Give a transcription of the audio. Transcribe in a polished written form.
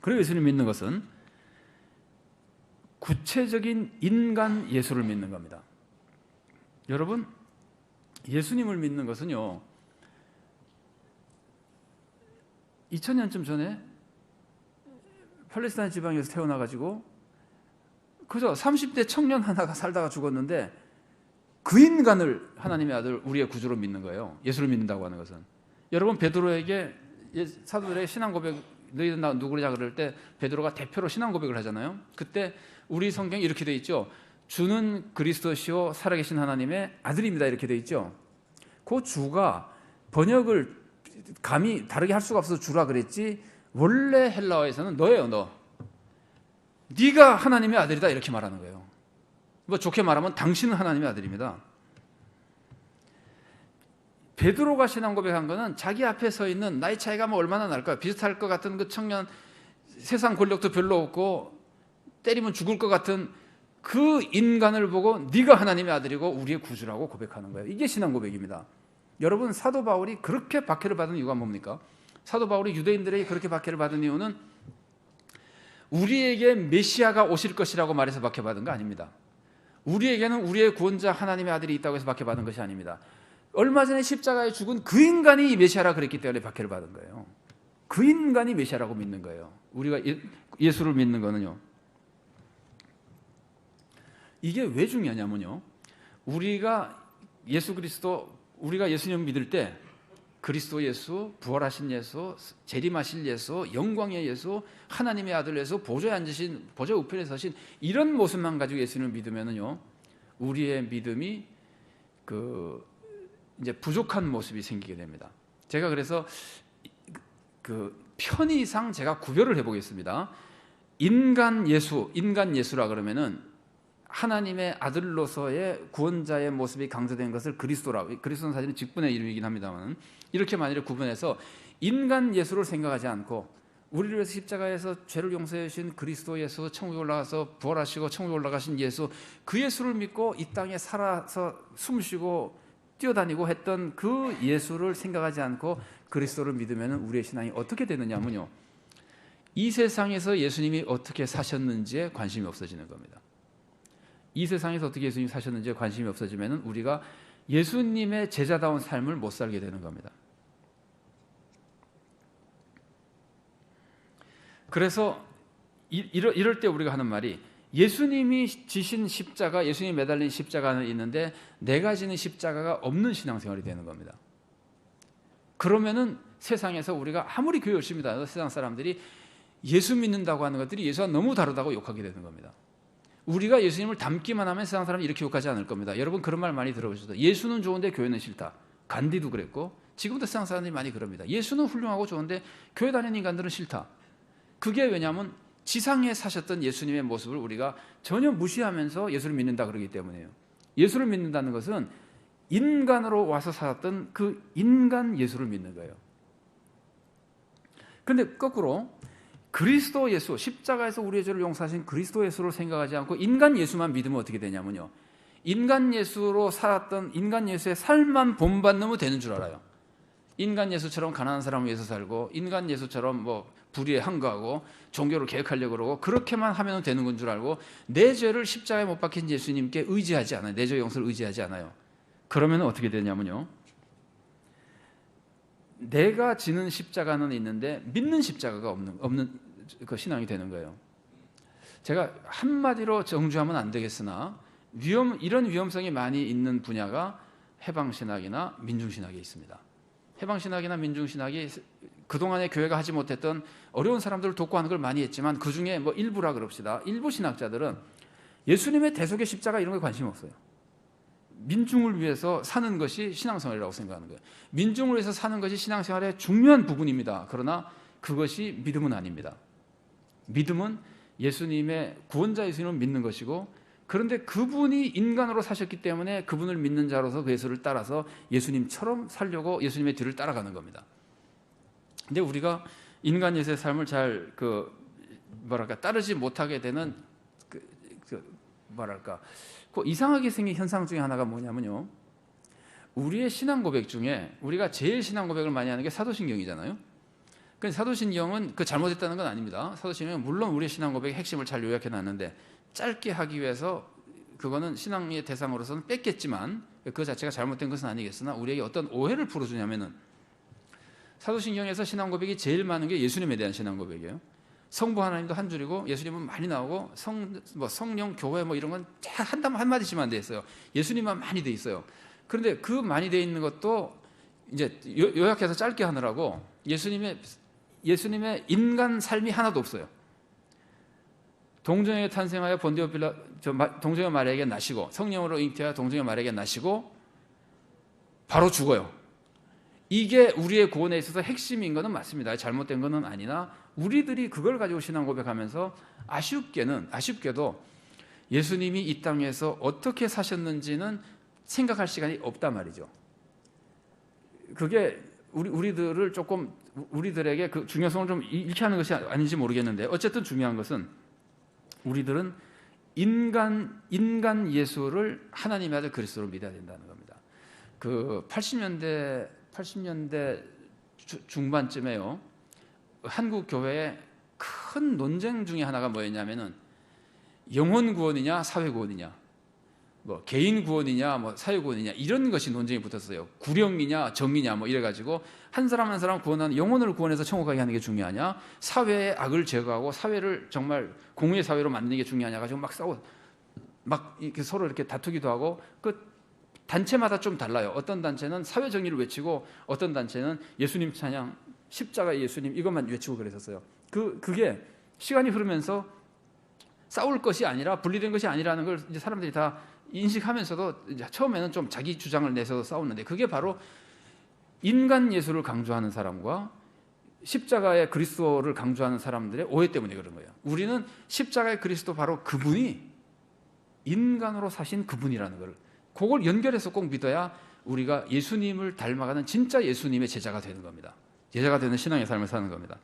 그리고 예수님 믿는 것은 구체적인 인간 예수를 믿는 겁니다. 여러분, 예수님을 믿는 것은요, 2000년쯤 전에 팔레스타인 지방에서 태어나가지고 그저 30대 청년 하나가 살다가 죽었는데 그 인간을 하나님의 아들, 우리의 구주로 믿는 거예요. 예수를 믿는다고 하는 것은. 여러분, 베드로에게 사도들의 신앙 고백, 너희들 나 누구냐 그럴 때 베드로가 대표로 신앙 고백을 하잖아요. 그때 우리 성경에 이렇게 돼 있죠. 주는 그리스도시요 살아계신 하나님의 아들입니다, 이렇게 돼 있죠. 그 주가 번역을 감히 다르게 할 수가 없어서 주라 그랬지, 원래 헬라어에서는 너예요, 너. 네가 하나님의 아들이다, 이렇게 말하는 거예요. 뭐 좋게 말하면 당신은 하나님의 아들입니다. 베드로가 신앙 고백한 거는 자기 앞에 서 있는, 나이 차이가 뭐 얼마나 날까요? 비슷할 것 같은 그 청년, 세상 권력도 별로 없고 때리면 죽을 것 같은 그 인간을 보고 네가 하나님의 아들이고 우리의 구주라고 고백하는 거예요. 이게 신앙 고백입니다. 여러분, 사도 바울이 그렇게 박해를 받은 이유가 뭡니까? 사도 바울이 유대인들에게 그렇게 박해를 받은 이유는 우리에게 메시아가 오실 것이라고 말해서 박해받은 거 아닙니다. 우리에게는 우리의 구원자 하나님의 아들이 있다고 해서 박해받은 것이 아닙니다. 얼마 전에 십자가에 죽은 그 인간이 메시아라 그랬기 때문에 박해를 받은 거예요. 그 인간이 메시아라고 믿는 거예요. 우리가 예수를 믿는 거는요. 이게 왜 중요하냐면요, 우리가 예수 그리스도, 우리가 예수님 믿을 때 그리스도 예수, 부활하신 예수, 재림하실 예수, 영광의 예수, 하나님의 아들 예수, 보좌에 앉으신, 보좌 우편에 서신, 이런 모습만 가지고 예수님을 믿으면은요, 우리의 믿음이 이제 부족한 모습이 생기게 됩니다. 제가 그래서 편의상 제가 구별을 해보겠습니다. 인간 예수라 그러면은 하나님의 아들로서의 구원자의 모습이 강조된 것을 그리스도라고, 그리스도는 사실은 직분의 이름이긴 합니다만, 이렇게 만일에 구분해서 인간 예수를 생각하지 않고 우리를 위해서 십자가에서 죄를 용서해 주신 그리스도 예수, 천국에 올라가서 부활하시고 천국에 올라가신 예수, 그 예수를 믿고 이 땅에 살아서 숨쉬고 뛰어다니고 했던 그 예수를 생각하지 않고 그리스도를 믿으면 우리의 신앙이 어떻게 되느냐면요, 이 세상에서 예수님이 어떻게 사셨는지에 관심이 없어지는 겁니다. 이 세상에서 어떻게 예수님이 사셨는지에 관심이 없어지면 우리가 예수님의 제자다운 삶을 못 살게 되는 겁니다. 그래서 이럴 때 우리가 하는 말이, 예수님이 지신 십자가, 예수님이 매달린 십자가는 있는데 내가 지는 십자가가 없는 신앙생활이 되는 겁니다. 그러면은 세상에서 우리가 아무리 교회 열심히 다녀도 세상 사람들이 예수 믿는다고 하는 것들이 예수와 너무 다르다고 욕하게 되는 겁니다. 우리가 예수님을 닮기만 하면 세상 사람이 이렇게 욕하지 않을 겁니다. 여러분, 그런 말 많이 들어보셨죠? 예수는 좋은데 교회는 싫다. 간디도 그랬고 지금도 세상 사람들이 많이 그럽니다. 예수는 훌륭하고 좋은데 교회 다니는 인간들은 싫다. 그게 왜냐하면 지상에 사셨던 예수님의 모습을 우리가 전혀 무시하면서 예수를 믿는다 그러기 때문이에요. 예수를 믿는다는 것은 인간으로 와서 살았던 그 인간 예수를 믿는 거예요. 그런데 거꾸로 그리스도 예수, 십자가에서 우리의 죄를 용서하신 그리스도 예수를 생각하지 않고 인간 예수만 믿으면 어떻게 되냐면요, 인간 예수로 살았던 인간 예수의 삶만 본받으면 되는 줄 알아요. 인간 예수처럼 가난한 사람을 위해서 살고, 인간 예수처럼 뭐 불의에 항거하고 종교를 개혁하려고 그러고, 그렇게만 하면 되는 건 줄 알고 내 죄를 십자가에 못 박힌 예수님께 의지하지 않아요. 내 죄 용서를 의지하지 않아요. 그러면 어떻게 되냐면요, 내가 지는 십자가는 있는데 믿는 십자가가 없는 그 신앙이 되는 거예요. 제가 한마디로 정주하면 안 되겠으나 이런 위험성이 많이 있는 분야가 해방신학이나 민중신학에 있습니다. 해방신학이나 민중신학이 그동안에 교회가 하지 못했던 어려운 사람들을 돕고 하는 걸 많이 했지만, 그 중에 뭐 일부라 그럽시다. 일부 신학자들은 예수님의 대속의 십자가 이런 거 관심 없어요. 민중을 위해서 사는 것이 신앙생활이라고 생각하는 거예요. 민중을 위해서 사는 것이 신앙생활의 중요한 부분입니다. 그러나 그것이 믿음은 아닙니다. 믿음은 예수님의 구원자 예수님을 믿는 것이고, 그런데 그분이 인간으로 사셨기 때문에 그분을 믿는 자로서 그 예수를 따라서 예수님처럼 살려고 예수님의 뒤를 따라가는 겁니다. 근데 우리가 인간 예수의 삶을 잘 따르지 못하게 되는 이상하게 생긴 현상 중에 하나가 뭐냐면요, 우리의 신앙 고백 중에 우리가 제일 신앙 고백을 많이 하는 게 사도신경이잖아요. 그 사도신경은 그 잘못했다는 건 아닙니다. 사도신경은 물론 우리의 신앙 고백의 핵심을 잘 요약해 놨는데 짧게 하기 위해서 그거는 신앙의 대상으로서는 뺐겠지만 그 자체가 잘못된 것은 아니겠으나 우리에게 어떤 오해를 풀어주냐면은 사도신경에서 신앙 고백이 제일 많은 게 예수님에 대한 신앙 고백이에요. 성부 하나님도 한 줄이고 예수님은 많이 나오고 성령, 교회 뭐 이런 건 한 마디씩만 돼 있어요. 예수님만 많이 돼 있어요. 그런데 그 많이 돼 있는 것도 이제 요약해서 짧게 하느라고 예수님의 인간 삶이 하나도 없어요. 동정에 탄생하여 본디오 빌라 동정의 마리아에게 나시고 성령으로 잉태하여 동정의 마리아에게 나시고 바로 죽어요. 이게 우리의 구원에 있어서 핵심인 것은 맞습니다. 잘못된 것은 아니나 우리들이 그걸 가지고 신앙 고백하면서 아쉽게도 예수님이 이 땅에서 어떻게 사셨는지는 생각할 시간이 없단 말이죠. 그게 우리들에게 그 중요성을 좀 잃게 하는 것이 아닌지 모르겠는데 어쨌든 중요한 것은 우리들은 인간 예수를 하나님의 아들 그리스도로 믿어야 된다는 겁니다. 그 80년대 중반쯤에요. 한국 교회의 큰 논쟁 중에 하나가 뭐였냐면은 영혼 구원이냐 사회 구원이냐, 뭐 개인 구원이냐 뭐 사회 구원이냐 이런 것이 논쟁이 붙었어요. 구령이냐 정이냐 뭐 이래가지고 한 사람 한 사람 구원하는 영혼을 구원해서 천국 가게 하는 게 중요하냐, 사회의 악을 제거하고 사회를 정말 공의의 사회로 만드는 게 중요하냐 가지고 막 이렇게 서로 이렇게 다투기도 하고 그 단체마다 좀 달라요. 어떤 단체는 사회 정의를 외치고 어떤 단체는 예수님 찬양, 십자가 예수님 이것만 외치고 그랬었어요. 그게 시간이 흐르면서 싸울 것이 아니라 분리된 것이 아니라는 걸 이제 사람들이 다 인식하면서도 이제 처음에는 좀 자기 주장을 내서 싸우는데 그게 바로 인간 예수를 강조하는 사람과 십자가의 그리스도를 강조하는 사람들의 오해 때문에 그런 거예요. 우리는 십자가의 그리스도 바로 그분이 인간으로 사신 그분이라는 걸 그걸 연결해서 꼭 믿어야 우리가 예수님을 닮아가는 진짜 예수님의 제자가 되는 겁니다. 제자가 되는 신앙의 삶을 사는 겁니다.